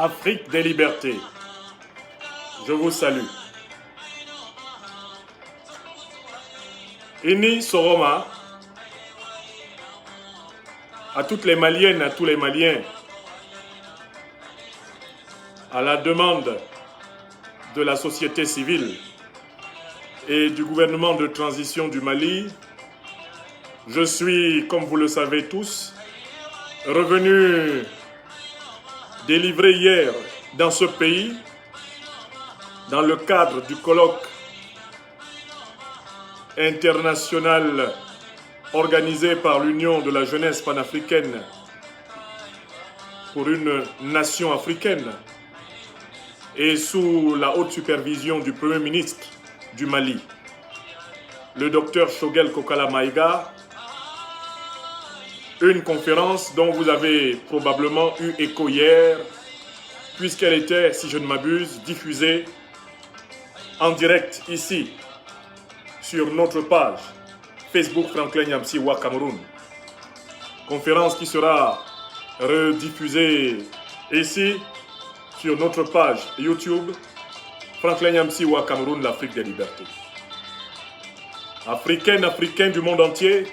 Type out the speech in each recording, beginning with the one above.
Afrique des libertés, je vous salue. Ini Soroma, à toutes les Maliennes, à tous les Maliens, à la demande de la société civile et du gouvernement de transition du Mali, je suis, comme vous le savez tous, revenu délivrer hier dans ce pays, dans le cadre du colloque international organisé par l'Union de la jeunesse panafricaine pour une nation africaine et sous la haute supervision du Premier ministre du Mali, le docteur Choguel Kokala Maïga, une conférence dont vous avez probablement eu écho hier, puisqu'elle était, si je ne m'abuse, diffusée en direct ici, sur notre page Facebook Franklin Nyamsiwa Cameroun. Conférence qui sera rediffusée ici, sur notre page YouTube Franklin Nyamsiwa Cameroun, l'Afrique des libertés. Africaines, Africains du monde entier,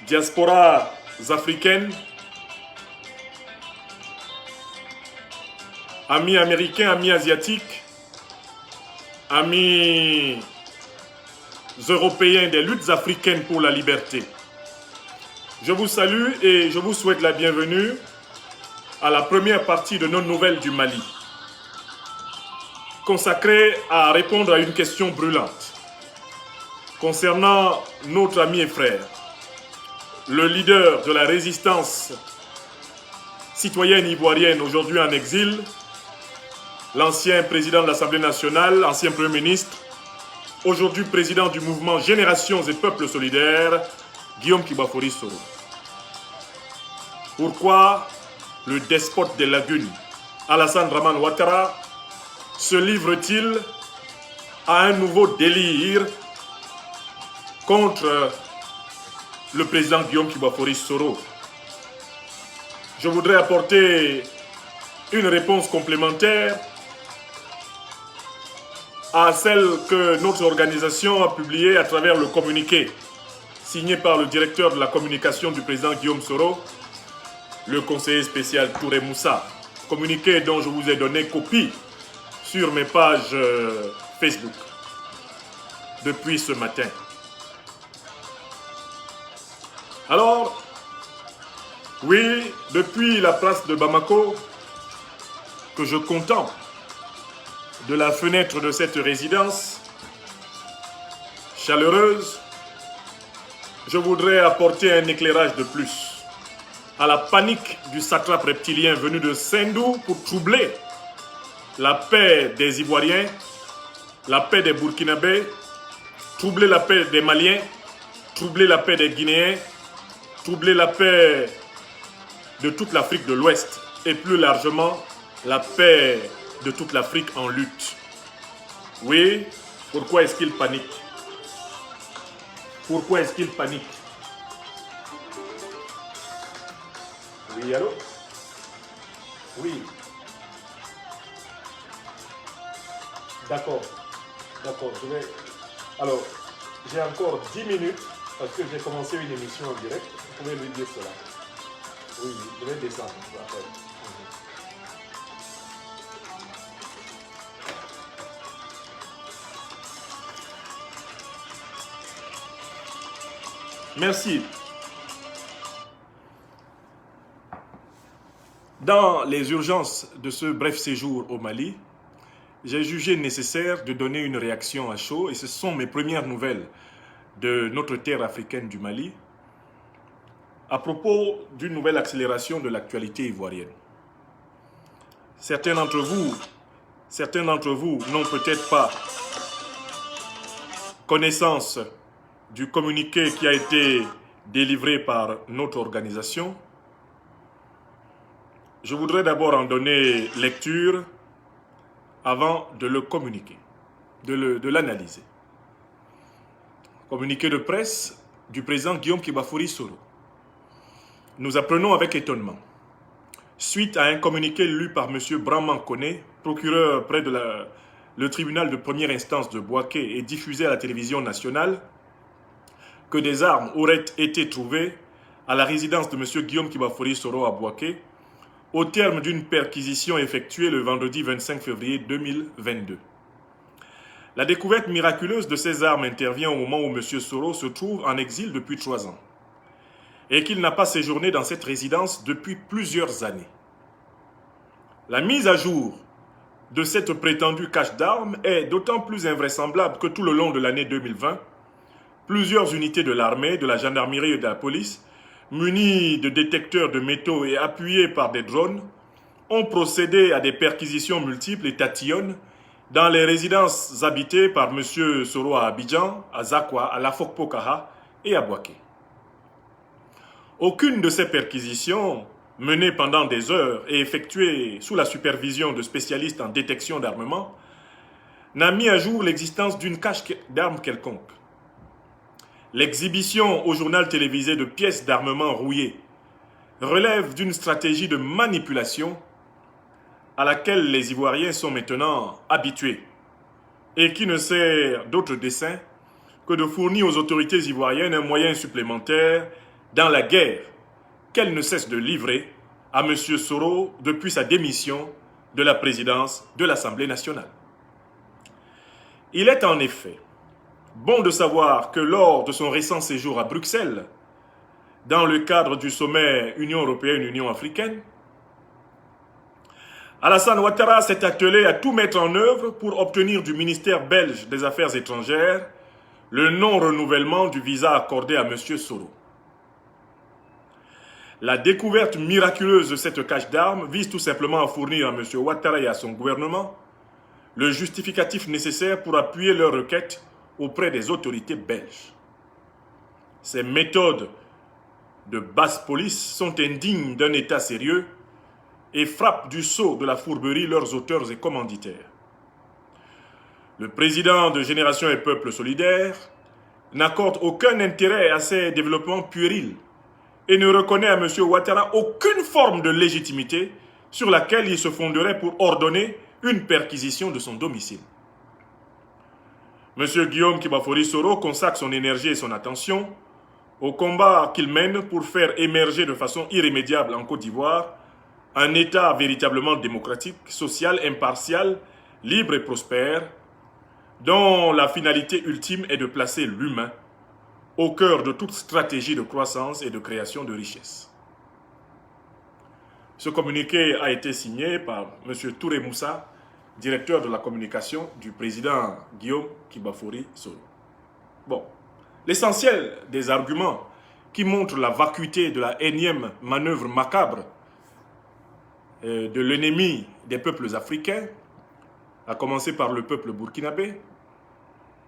diasporas africaines, amis américains, amis asiatiques, amis européens des luttes africaines pour la liberté. Je vous salue et je vous souhaite la bienvenue à la première partie de nos nouvelles du Mali, consacrée à répondre à une question brûlante concernant notre ami et frère, le leader de la résistance citoyenne ivoirienne, aujourd'hui en exil, l'ancien président de l'Assemblée nationale, ancien Premier ministre, aujourd'hui président du mouvement Générations et Peuples solidaires, Guillaume Kibafori Soro. Pourquoi le despote des lagunes, Alassane Dramane Ouattara, se livre-t-il à un nouveau délire contre le président Guillaume Kibafori Soro? Je voudrais apporter une réponse complémentaire à celle que notre organisation a publiée à travers le communiqué signé par le directeur de la communication du président Guillaume Soro, le conseiller spécial Touré Moussa. Communiqué dont je vous ai donné copie sur mes pages Facebook depuis ce matin. Alors, oui, depuis la place de Bamako, que je contemple de la fenêtre de cette résidence chaleureuse, je voudrais apporter un éclairage de plus à la panique du satrape reptilien venu de Sendou pour troubler la paix des Ivoiriens, la paix des Burkinabés, troubler la paix des Maliens, troubler la paix des Guinéens, troubler la paix de toute l'Afrique de l'Ouest et plus largement la paix de toute l'Afrique en lutte. Oui, pourquoi est-ce qu'il panique? Pourquoi est-ce qu'il panique? Oui, allô? Oui. D'accord. D'accord, je vais... Alors, j'ai encore 10 minutes parce que j'ai commencé une émission en direct. Vous pouvez lui dire cela. Oui, je vais descendre après. Merci. Dans les urgences de ce bref séjour au Mali, j'ai jugé nécessaire de donner une réaction à chaud et ce sont mes premières nouvelles de notre terre africaine du Mali à propos d'une nouvelle accélération de l'actualité ivoirienne. Certains d'entre vous n'ont peut-être pas connaissance du communiqué qui a été délivré par notre organisation. Je voudrais d'abord en donner lecture avant de le communiquer, de l'analyser. Communiqué de presse du président Guillaume Kibafori Soro. Nous apprenons avec étonnement suite à un communiqué lu par M. Braman Koné, procureur près de le tribunal de première instance de Bouaké et diffusé à la télévision nationale, que des armes auraient été trouvées à la résidence de M. Guillaume Kibafori Soro à Bouaké, au terme d'une perquisition effectuée le vendredi 25 février 2022. La découverte miraculeuse de ces armes intervient au moment où M. Soro se trouve en exil depuis 3 ans et qu'il n'a pas séjourné dans cette résidence depuis plusieurs années. La mise à jour de cette prétendue cache d'armes est d'autant plus invraisemblable que tout le long de l'année 2020, plusieurs unités de l'armée, de la gendarmerie et de la police, munies de détecteurs de métaux et appuyées par des drones, ont procédé à des perquisitions multiples et tatillonnes dans les résidences habitées par M. Soro à Abidjan, à Zakwa, à Lafok-Pokaha et à Bouaké. Aucune de ces perquisitions, menées pendant des heures et effectuées sous la supervision de spécialistes en détection d'armement, n'a mis à jour l'existence d'une cache d'armes quelconque. L'exhibition au journal télévisé de pièces d'armement rouillées relève d'une stratégie de manipulation à laquelle les Ivoiriens sont maintenant habitués et qui ne sert d'autre dessein que de fournir aux autorités ivoiriennes un moyen supplémentaire dans la guerre qu'elle ne cesse de livrer à M. Soro depuis sa démission de la présidence de l'Assemblée nationale. Il est en effet bon de savoir que lors de son récent séjour à Bruxelles, dans le cadre du sommet Union européenne-Union africaine, Alassane Ouattara s'est attelé à tout mettre en œuvre pour obtenir du ministère belge des Affaires étrangères le non-renouvellement du visa accordé à M. Soro. La découverte miraculeuse de cette cache d'armes vise tout simplement à fournir à M. Ouattara et à son gouvernement le justificatif nécessaire pour appuyer leur requête auprès des autorités belges. Ces méthodes de basse police sont indignes d'un État sérieux et frappent du sceau de la fourberie leurs auteurs et commanditaires. Le président de Génération et Peuple Solidaire n'accorde aucun intérêt à ces développements puérils et ne reconnaît à M. Ouattara aucune forme de légitimité sur laquelle il se fonderait pour ordonner une perquisition de son domicile. M. Guillaume Kibafori Soro consacre son énergie et son attention au combat qu'il mène pour faire émerger de façon irrémédiable en Côte d'Ivoire un État véritablement démocratique, social, impartial, libre et prospère, dont la finalité ultime est de placer l'humain au cœur de toute stratégie de croissance et de création de richesses. Ce communiqué a été signé par M. Touré Moussa, directeur de la communication du président Guillaume Kibafori Soro. Bon, l'essentiel des arguments qui montrent la vacuité de la énième manœuvre macabre de l'ennemi des peuples africains, à commencer par le peuple burkinabé,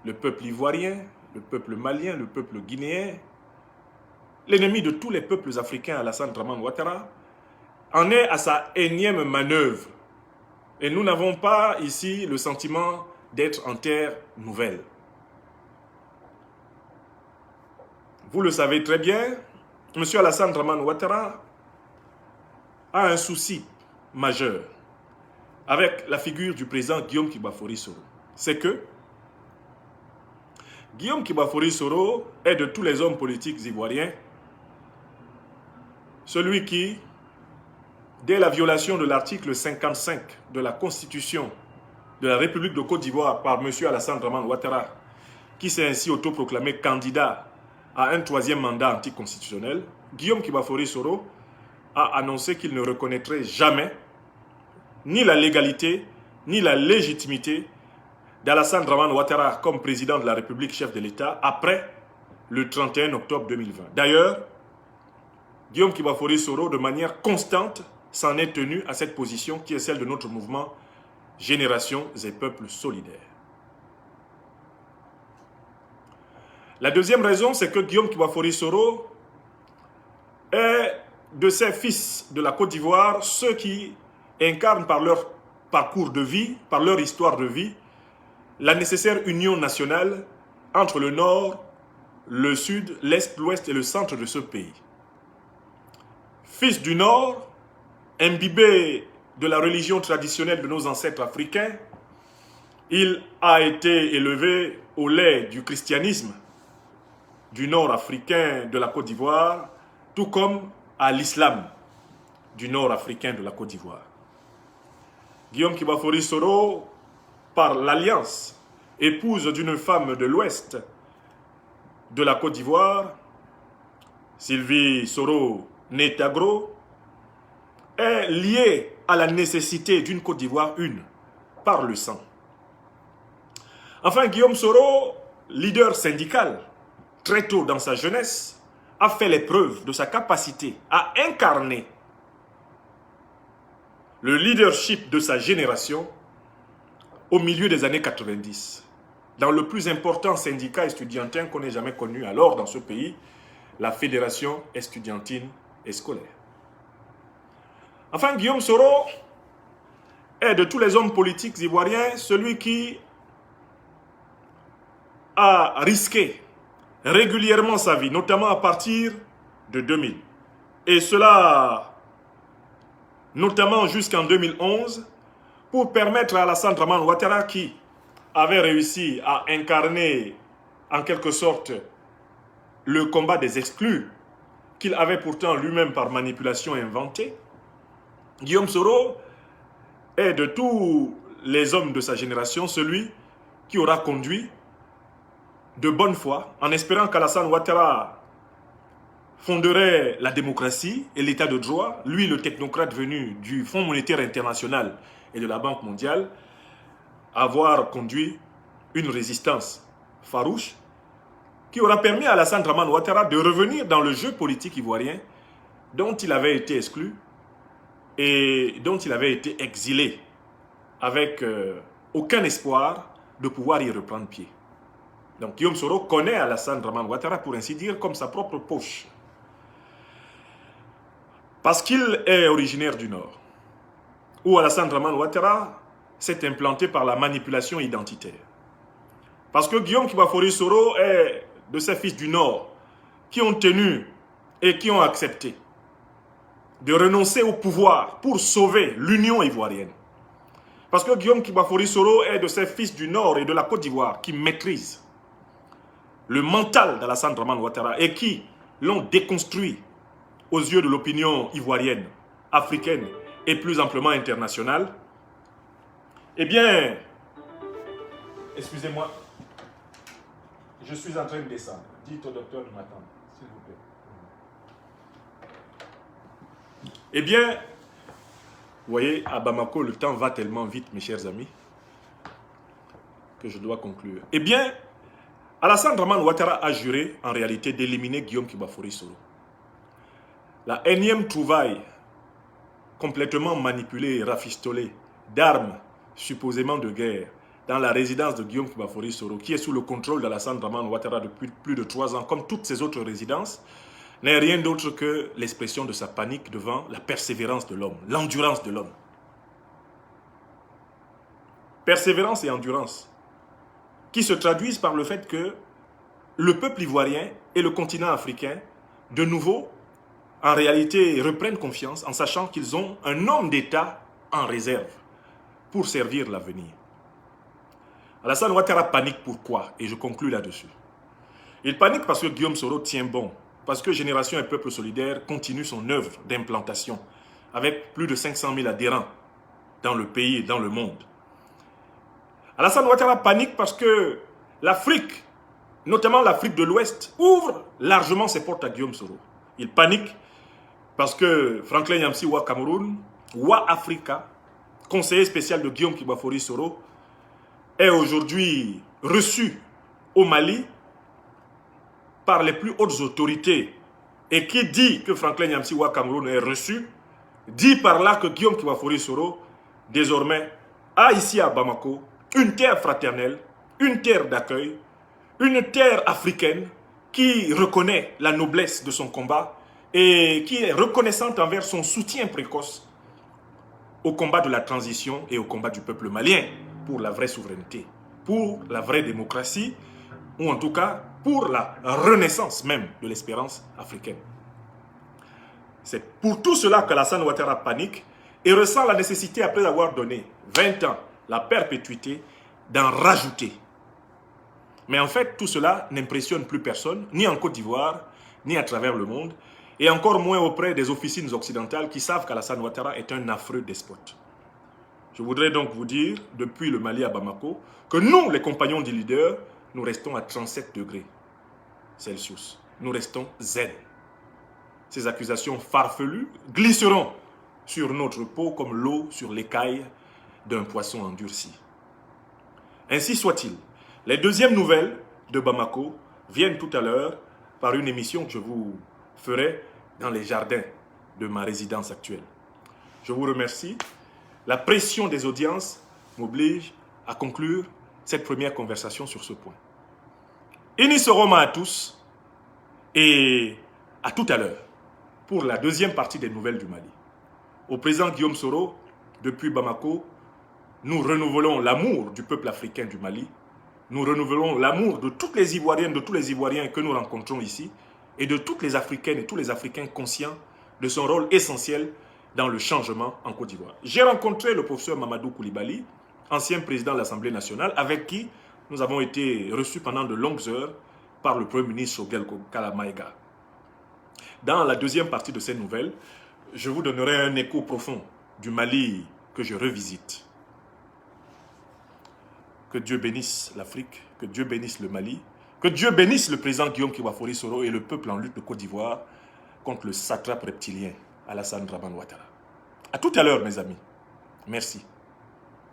le peuple ivoirien, le peuple malien, le peuple guinéen, l'ennemi de tous les peuples africains, Alassane Dramane Ouattara, en est à sa énième manœuvre. Et nous n'avons pas ici le sentiment d'être en terre nouvelle. Vous le savez très bien, M. Alassane Dramane Ouattara a un souci majeur avec la figure du président Guillaume Kibafori Soro. C'est que Guillaume Kibafori Soro est de tous les hommes politiques ivoiriens celui qui, dès la violation de l'article 55 de la Constitution de la République de Côte d'Ivoire par M. Alassane Dramane Ouattara, qui s'est ainsi autoproclamé candidat à un 3e mandat anticonstitutionnel, Guillaume Kibafori Soro a annoncé qu'il ne reconnaîtrait jamais ni la légalité ni la légitimité d'Alassane Dramane Ouattara comme président de la République, chef de l'État, après le 31 octobre 2020. D'ailleurs, Guillaume Kibafori Soro, de manière constante, s'en est tenu à cette position qui est celle de notre mouvement Générations et Peuples Solidaires. La deuxième raison, c'est que Guillaume Kibafori Soro est de ces fils de la Côte d'Ivoire ceux qui incarnent par leur parcours de vie, par leur histoire de vie, la nécessaire union nationale entre le nord, le sud, l'est, l'ouest et le centre de ce pays. Fils du nord, imbibé de la religion traditionnelle de nos ancêtres africains, il a été élevé au lait du christianisme du nord africain de la Côte d'Ivoire, tout comme à l'islam du nord africain de la Côte d'Ivoire. Guillaume Kibafori Soro, par l'alliance, épouse d'une femme de l'ouest de la Côte d'Ivoire, Sylvie Soro Netagro, est liée à la nécessité d'une Côte d'Ivoire une, par le sang. Enfin, Guillaume Soro, leader syndical, très tôt dans sa jeunesse, a fait les preuves de sa capacité à incarner le leadership de sa génération au milieu des années 90, dans le plus important syndicat estudiantin qu'on ait jamais connu alors dans ce pays, la Fédération estudiantine et scolaire. Enfin, Guillaume Soro est de tous les hommes politiques ivoiriens celui qui a risqué régulièrement sa vie, notamment à partir de 2000. Et cela, notamment jusqu'en 2011, pour permettre à Alassane Dramane Ouattara, qui avait réussi à incarner en quelque sorte le combat des exclus, qu'il avait pourtant lui-même par manipulation inventé, Guillaume Soro est de tous les hommes de sa génération celui qui aura conduit de bonne foi, en espérant qu'Alassane Ouattara fonderait la démocratie et l'état de droit, lui le technocrate venu du Fonds monétaire international et de la Banque mondiale, avoir conduit une résistance farouche qui aura permis à Alassane Dramane Ouattara de revenir dans le jeu politique ivoirien dont il avait été exclu et dont il avait été exilé avec aucun espoir de pouvoir y reprendre pied. Donc Guillaume Soro connaît Alassane Dramane Ouattara, pour ainsi dire, comme sa propre poche. Parce qu'il est originaire du Nord, où Alassane Dramane Ouattara s'est implanté par la manipulation identitaire. Parce que Guillaume Kibafori Soro est de ces fils du Nord qui ont tenu et qui ont accepté de renoncer au pouvoir pour sauver l'Union ivoirienne. Parce que Guillaume Kibafori Soro est de ces fils du Nord et de la Côte d'Ivoire qui maîtrisent le mental d'Alassane Dramane Ouattara et qui l'ont déconstruit aux yeux de l'opinion ivoirienne, africaine et plus amplement internationale. Eh bien, excusez-moi, je suis en train de descendre. Dites au docteur de m'attendre, s'il vous plaît. Eh bien, vous voyez, à Bamako, le temps va tellement vite, mes chers amis, que je dois conclure. Eh bien, Alassane Dramane Ouattara a juré, en réalité, d'éliminer Guillaume Kibafori Soro. La énième trouvaille, complètement manipulée et rafistolée, d'armes supposément de guerre, dans la résidence de Guillaume Kibafori Soro, qui est sous le contrôle d'Alassane Dramane Ouattara depuis plus de 3 ans, comme toutes ses autres résidences, n'est rien d'autre que l'expression de sa panique devant la persévérance de l'homme, l'endurance de l'homme. Persévérance et endurance, qui se traduisent par le fait que le peuple ivoirien et le continent africain, de nouveau, en réalité, reprennent confiance en sachant qu'ils ont un homme d'État en réserve pour servir l'avenir. Alassane Ouattara panique pourquoi? Et je conclus là-dessus. Il panique parce que Guillaume Soro tient bon, parce que Génération et Peuple Solidaire continue son œuvre d'implantation avec plus de 500 000 adhérents dans le pays et dans le monde. Alassane Ouattara panique parce que l'Afrique, notamment l'Afrique de l'Ouest, ouvre largement ses portes à Guillaume Soro. Il panique parce que Franklin Yamsi Wa Cameroun, Wa Africa, conseiller spécial de Guillaume Kibafori Soro, est aujourd'hui reçu au Mali par les plus hautes autorités. Et qui dit que Franklin Yamsi Wa Cameroun est reçu, dit par là que Guillaume Kibafori Soro, désormais, a ici à Bamako une terre fraternelle, une terre d'accueil, une terre africaine qui reconnaît la noblesse de son combat et qui est reconnaissante envers son soutien précoce au combat de la transition et au combat du peuple malien pour la vraie souveraineté, pour la vraie démocratie, ou en tout cas pour la renaissance même de l'espérance africaine. C'est pour tout cela que Alassane Ouattara panique et ressent la nécessité, après avoir donné 20 ans la perpétuité, d'en rajouter. Mais en fait, tout cela n'impressionne plus personne, ni en Côte d'Ivoire, ni à travers le monde, et encore moins auprès des officines occidentales qui savent qu'Alassane Ouattara est un affreux despote. Je voudrais donc vous dire, depuis le Mali à Bamako, que nous, les compagnons du leader, nous restons à 37 degrés Celsius. Nous restons zen. Ces accusations farfelues glisseront sur notre peau comme l'eau sur l'écaille d'un poisson endurci. Ainsi soit-il. Les deuxièmes nouvelles de Bamako viennent tout à l'heure par une émission que je vous ferai dans les jardins de ma résidence actuelle. Je vous remercie. La pression des audiences m'oblige à conclure cette première conversation sur ce point. Inis Roma à tous et à tout à l'heure pour la deuxième partie des nouvelles du Mali. Au président Guillaume Soro, depuis Bamako, nous renouvelons l'amour du peuple africain du Mali. Nous renouvelons l'amour de toutes les Ivoiriennes, de tous les Ivoiriens que nous rencontrons ici et de toutes les Africaines et tous les Africains conscients de son rôle essentiel dans le changement en Côte d'Ivoire. J'ai rencontré le professeur Mamadou Koulibaly, ancien président de l'Assemblée nationale, avec qui nous avons été reçus pendant de longues heures par le Premier ministre Shogel Kalamaïga. Dans la deuxième partie de ces nouvelles, je vous donnerai un écho profond du Mali que je revisite. Que Dieu bénisse l'Afrique, que Dieu bénisse le Mali, que Dieu bénisse le président Guillaume Kiwafori Soro et le peuple en lutte de Côte d'Ivoire contre le satrape reptilien Alassane Ouattara. À tout à l'heure, mes amis. Merci.